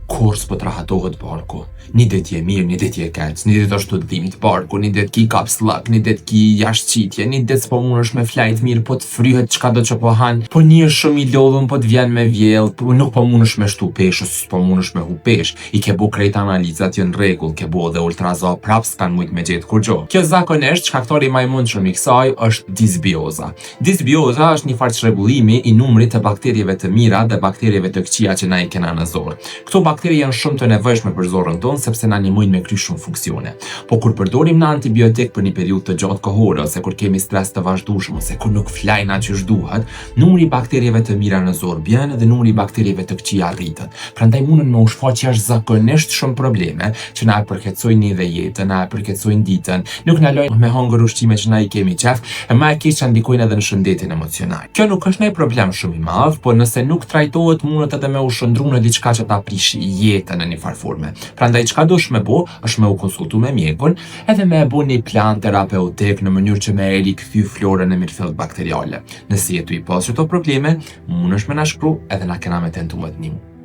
kur s'po të rahatohet barku. Një ditë je mirë, një ditë je keq, një ditë është të dhimit barku, një ditë ki kapslak, një ditë ki jashtëqitje, një ditë s'po mundesh me flajt mirë, po të fryhet çka do që po han, po një është shumë i lodhun, po të vjen me vjell, po nuk po mundesh me shtu peshë, s'po mundesh me hu peshë, i ke bu krejt analizat jën rregull, ke bu edhe ultrazo prap s'kan mujt me gjetë kur gjo. Kjo zakonisht shkaktori më i mundshëm i kësaj është disbioza. Disbioza është një farë çrregullimi i numrit të bakterieve të mira dhe bakterieve të këqija që na i kena në zorë. Këto bakteri janë shumë të nevojshme për zorën tonë sepse na ndihmojnë me kry shumë funksione. Po kur përdorim në antibiotik për një periudhë të gjatë kohore ose kur kemi stres të vazhdueshëm ose kur nuk flajna që duhet, numri i bakterieve të mira në zorë bjen dhe numri i bakterieve të këqija rritet. Prandaj mundën me u shfaq jashtëzakonisht shumë probleme që na e përkeqësojnë edhe jetën, na e përkeqësojnë ditën, nuk na lejnë me hongër ushqime që na i kemi qef, e më e keq që ndikojnë edhe në shëndetin emocional. Kjo nuk është një problem shumë i madh, por nëse nuk trajtohet mundet edhe me u shndru në diçka që ta prish jetën në një farë forme. Prandaj çka dush me bo është me u konsultu me mjekun edhe me e bo një plan terapeutik në mënyrë që me e rikthy florën e mirëfillt bakteriale. Nëse jetu i pas çdo probleme, mundesh me na shkruaj edhe na kena me tentu më të ndihmu.